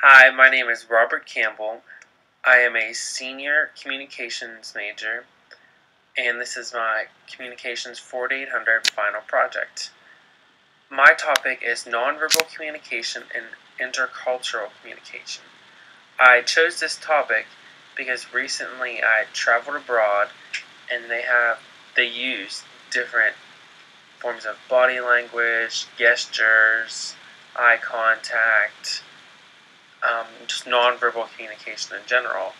Hi, my name is Robert Campbell. I am a senior communications major, and this is my Communications 4800 final project. My topic is nonverbal communication and intercultural communication. I chose this topic because recently I traveled abroad and they use different forms of body language, gestures, eye contact, just nonverbal communication in general.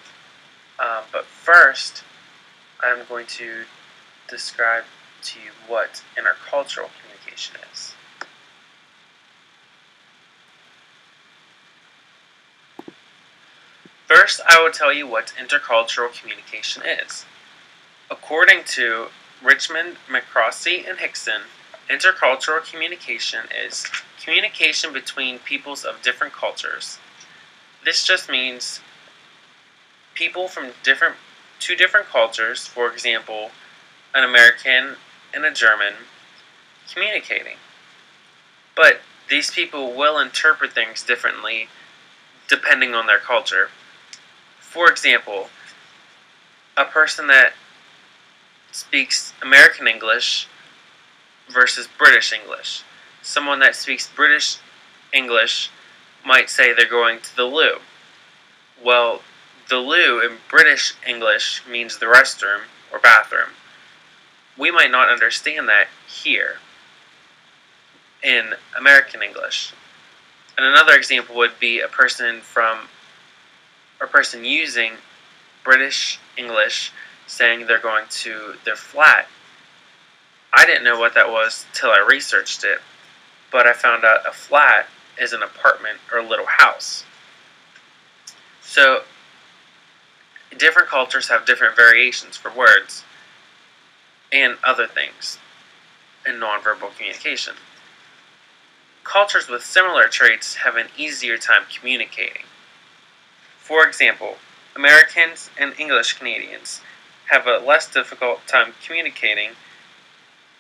But first, I'm going to describe to you what intercultural communication is. First, I will tell you what intercultural communication is. According to Richmond, McCroskey, and Hickson, intercultural communication is communication between peoples of different cultures. This just means people from two different cultures, for example, an American and a German, communicating. But these people will interpret things differently depending on their culture. For example, a person that speaks American English versus British English. Someone that speaks British English might say they're going to the loo. Well, the loo in British English means the restroom or bathroom. We might not understand that here in American English. And another example would be a person using British English saying they're going to their flat. I didn't know what that was till I researched it, but I found out a flat is an apartment or a little house. So different cultures have different variations for words and other things in nonverbal communication. Cultures with similar traits have an easier time communicating. For example, Americans and English Canadians have a less difficult time communicating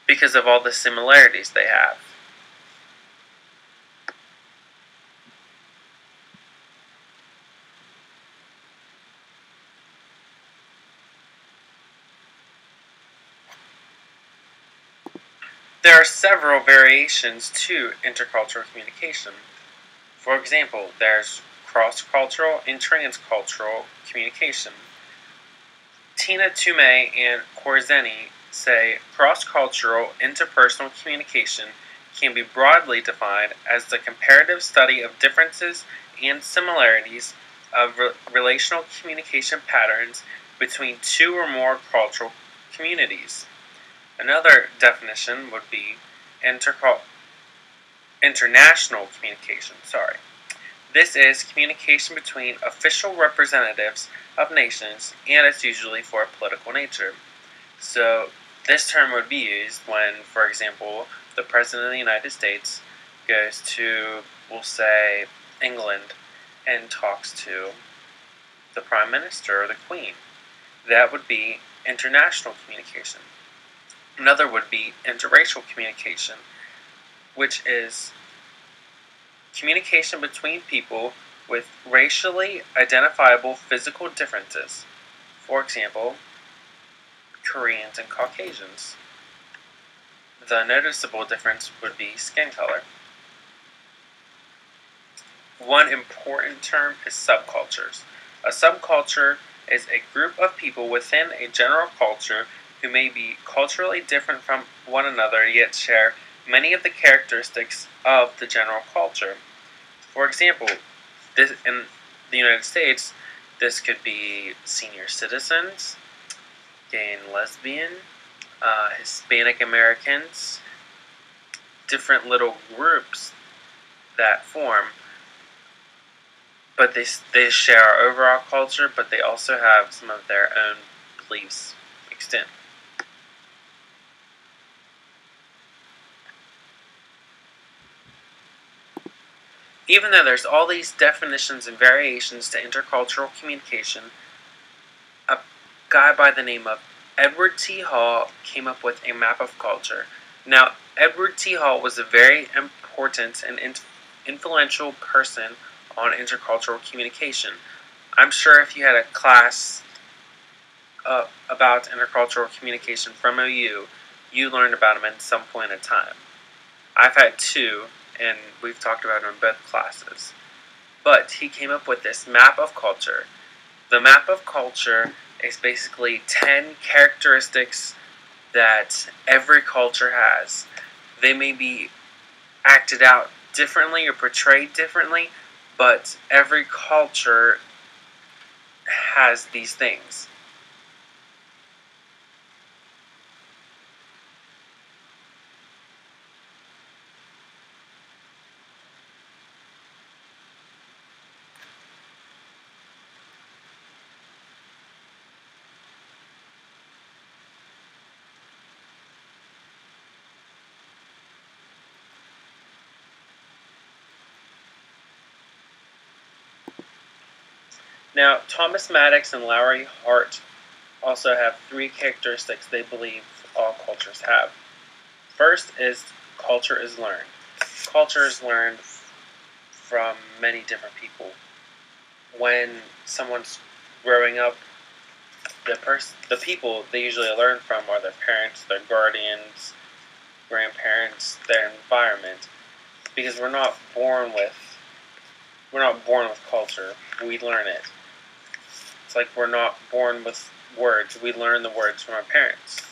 because of all the similarities they have. There are several variations to intercultural communication. For example, there's cross-cultural and transcultural communication. Tina Toomey and Corzeni say cross-cultural interpersonal communication can be broadly defined as the comparative study of differences and similarities of relational communication patterns between two or more cultural communities. Another definition would be international communication. This is communication between official representatives of nations, and it's usually for a political nature. So this term would be used when, for example, the President of the United States goes to, we'll say, England and talks to the Prime Minister or the Queen. That would be international communication. Another would be interracial communication, which is communication between people with racially identifiable physical differences. For example, Koreans and Caucasians. The noticeable difference would be skin color. One important term is subcultures. A subculture is a group of people within a general culture who may be culturally different from one another yet share many of the characteristics of the general culture. For example, in the United States, this could be senior citizens, gay and lesbian, Hispanic Americans, different little groups that form. But they share our overall culture, but they also have some of their own beliefs mixed in. Even though there's all these definitions and variations to intercultural communication, a guy by the name of Edward T. Hall came up with a map of culture. Now, Edward T. Hall was a very important and influential person on intercultural communication. I'm sure if you had a class about intercultural communication from OU, you learned about them at some point in time. I've had two, and we've talked about them in both classes. But he came up with this map of culture. The map of culture is basically 10 characteristics that every culture has. They may be acted out differently or portrayed differently, but every culture has these things. Now, Thomas Maddox and Lowry Hart also have 3 characteristics they believe all cultures have. First is culture is learned. Culture is learned from many different people. When someone's growing up, the people they usually learn from are their parents, their guardians, grandparents, their environment. Because we're not born with culture. We learn it. It's like we're not born with words. We learn the words from our parents.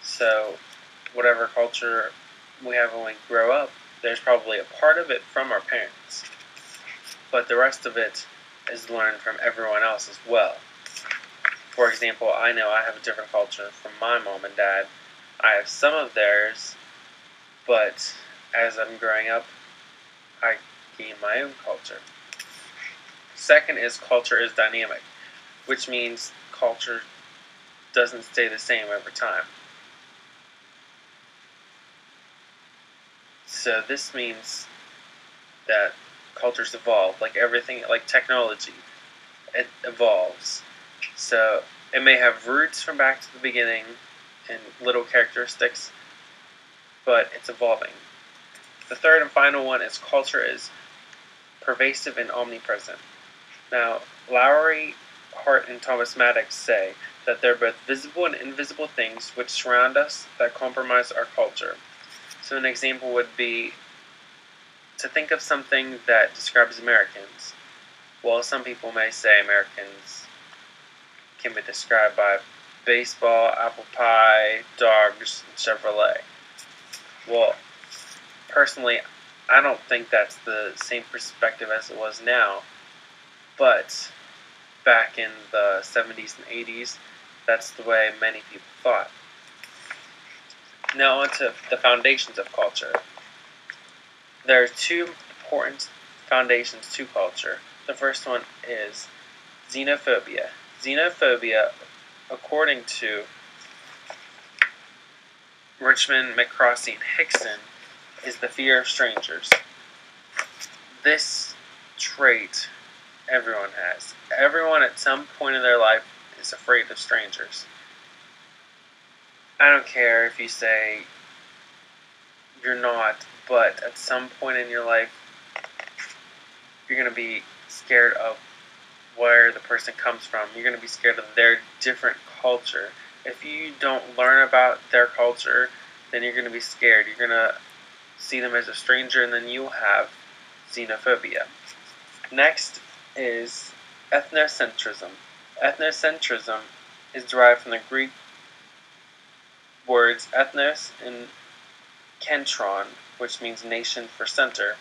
So whatever culture we have when we grow up, there's probably a part of it from our parents. But the rest of it is learned from everyone else as well. For example, I know I have a different culture from my mom and dad. I have some of theirs, but as I'm growing up, I gain my own culture. Second is culture is dynamic, which means culture doesn't stay the same over time. So this means that cultures evolve, like everything, like technology. It evolves. So it may have roots from back to the beginning and little characteristics, but it's evolving. The third and final one is culture is pervasive and omnipresent. Now, Lowry, Hart, and Thomas Maddox say that they're both visible and invisible things which surround us that compromise our culture. So an example would be to think of something that describes Americans. Well, some people may say Americans can be described by baseball, apple pie, dogs, and Chevrolet. Well, personally, I don't think that's the same perspective as it was now, but back in the 70s and 80s, that's the way many people thought. Now on to the foundations of culture. There are 2 important foundations to culture. The first one is xenophobia. Xenophobia, according to Richmond, McCroskey, and Hickson, is the fear of strangers. This trait everyone has. Everyone at some point in their life is afraid of strangers. I don't care if you say you're not, but at some point in your life, you're going to be scared of where the person comes from. You're going to be scared of their different culture. If you don't learn about their culture, then you're going to be scared. You're going to see them as a stranger, and then you'll have xenophobia. Next is ethnocentrism. Ethnocentrism is derived from the Greek words ethnos and kentron, which means nation for center.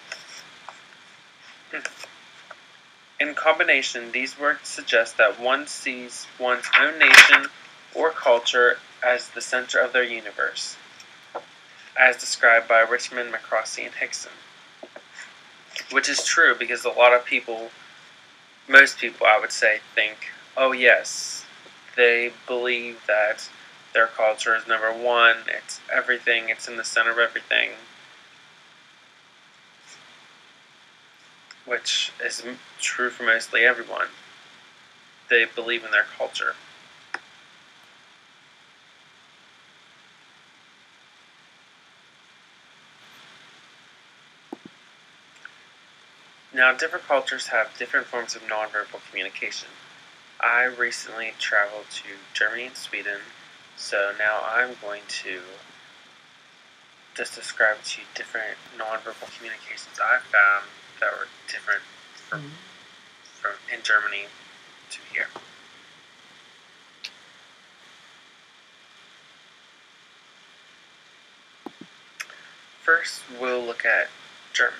In combination, these words suggest that one sees one's own nation or culture as the center of their universe, as described by Richmond, McCroskey, and Hickson. Which is true because a lot of people, most people I would say, think, oh yes, they believe that their culture is number one, it's everything, it's in the center of everything. Which is true for mostly everyone. They believe in their culture. Now, different cultures have different forms of nonverbal communication. I recently traveled to Germany and Sweden, so now I'm going to just describe to you different nonverbal communications I found that were different from in Germany to here. First, we'll look at Germany.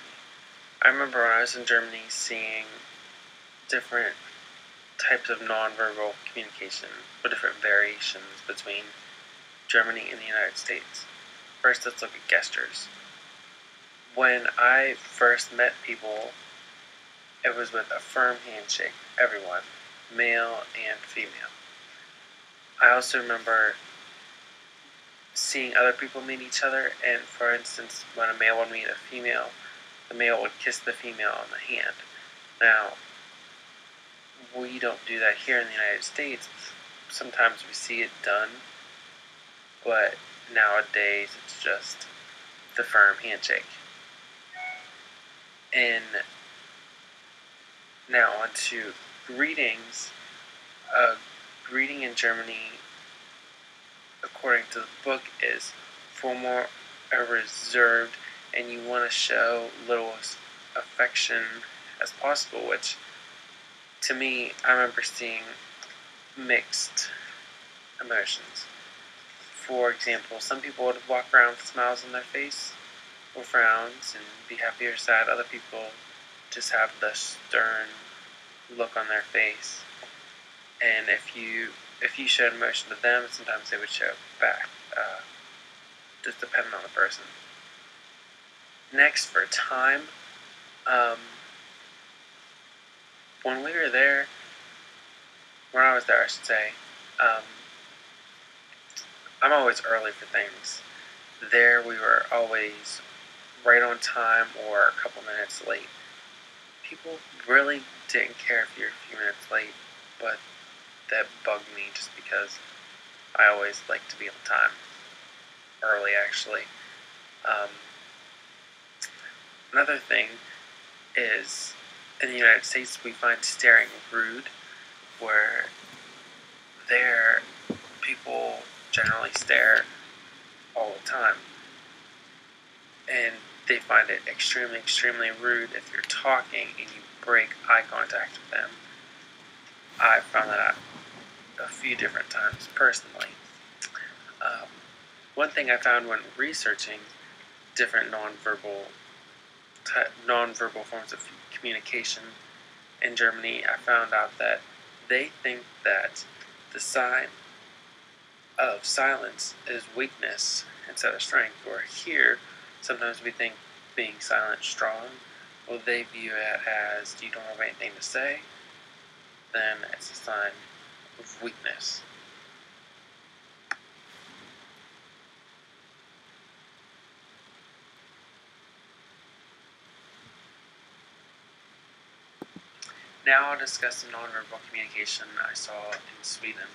I remember when I was in Germany seeing different types of nonverbal communication, or different variations between Germany and the United States. First, let's look at gestures. When I first met people, it was with a firm handshake, everyone, male and female. I also remember seeing other people meet each other, and for instance, when a male would meet a female, the male would kiss the female on the hand. Now, we don't do that here in the United States. Sometimes we see it done, but nowadays it's just the firm handshake. And now on to greetings. A greeting in Germany, according to the book, is formal or reserved, and you want to show little affection as possible, which to me, I remember seeing mixed emotions. For example, some people would walk around with smiles on their face or frowns and be happy or sad. Other people just have the stern look on their face. And if you showed emotion to them, sometimes they would show it back, just depending on the person. Next, for time, when we were there, when I was there, I should say, I'm always early for things. There, we were always right on time or a couple minutes late. People really didn't care if you're a few minutes late, but that bugged me just because I always like to be on time. Early, actually. Another thing is, in the United States, we find staring rude, where there, people generally stare all the time. And they find it extremely, extremely rude if you're talking and you break eye contact with them. I've found that out a few different times personally. One thing I found when researching different nonverbal forms of communication in Germany, I found out that they think that the sign of silence is weakness instead of strength. Or here, sometimes we think being silent strong. Well, they view it as you don't have anything to say, then it's a sign of weakness. Now I'll discuss some nonverbal communication I saw in Sweden.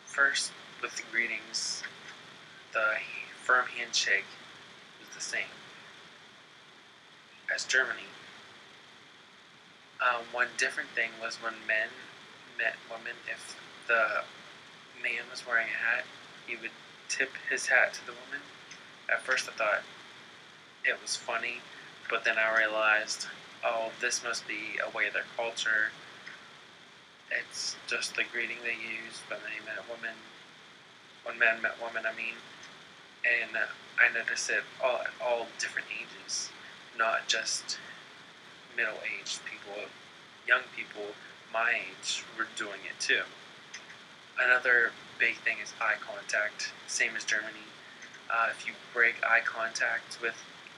First, with the greetings, the firm handshake was the same as Germany. One different thing was when men met women, if the man was wearing a hat, he would tip his hat to the woman. At first I thought it was funny, but then I realized, oh, this must be a way of their culture. It's just the greeting they used when they met women, when men met women, and I noticed it at all different ages, not just middle-aged people. Young people my age were doing it too. Another big thing is eye contact, same as Germany. If you break eye contact with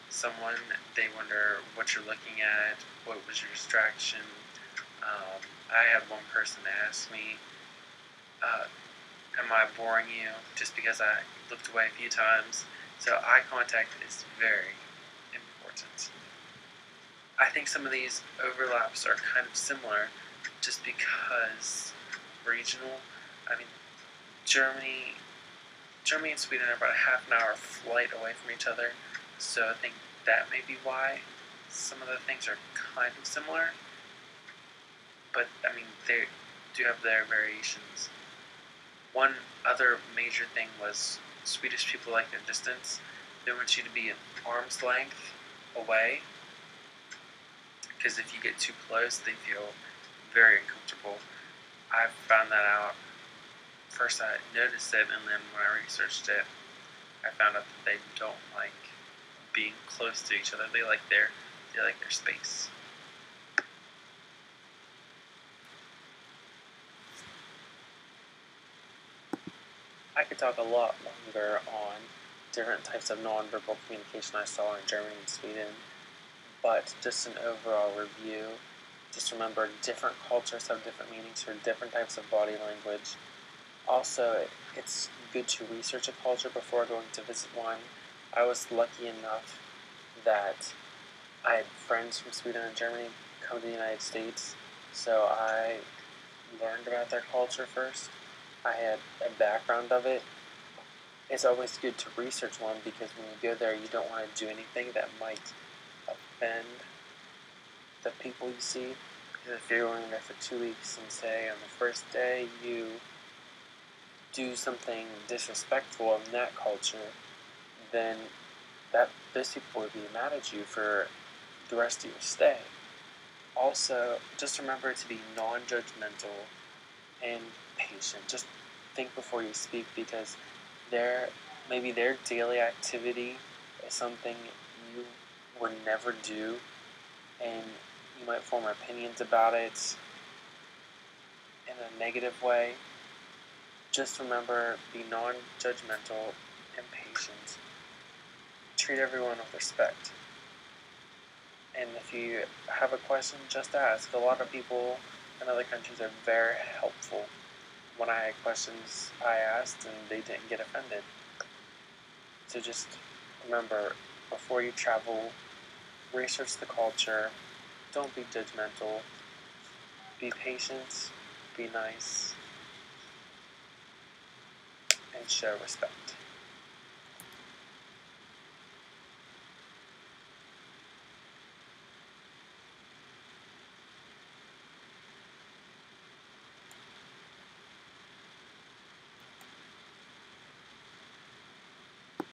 someone, they wonder what you're looking at, what was your distraction. I had one person ask me, am I boring you, just because I looked away a few times. So eye contact is very important. I think some of these overlaps are kind of similar just because regional. Germany and Sweden are about a half an hour flight away from each other, so I think that may be why some of the things are kind of similar, but I mean they do have their variations. One other major thing was Swedish people like their distance. They want you to be an arm's length away, because if you get too close, they feel very uncomfortable. I found that out. First I noticed it, and then when I researched it, I found out that they don't like being close to each other. They like their space. I could talk a lot longer on different types of nonverbal communication I saw in Germany and Sweden, but just an overall review. Just remember, different cultures have different meanings for different types of body language. Also, it's good to research a culture before going to visit one. I was lucky enough that I had friends from Sweden and Germany come to the United States, so I learned about their culture first. I had a background of it. It's always good to research one, because when you go there, you don't want to do anything that might offend the people you see. Because if you're going there for 2 weeks and say on the first day you do something disrespectful in that culture, then those people would be mad at you for the rest of your stay. Also, just remember to be non-judgmental and patient. Just think before you speak, because maybe their daily activity is something you would never do, and you might form opinions about it in a negative way. Just remember, be non-judgmental and patient. Treat everyone with respect. And if you have a question, just ask. A lot of people in other countries are very helpful. When I had questions, I asked and they didn't get offended. So just remember, before you travel, research the culture, don't be judgmental, be patient, be nice, and show respect.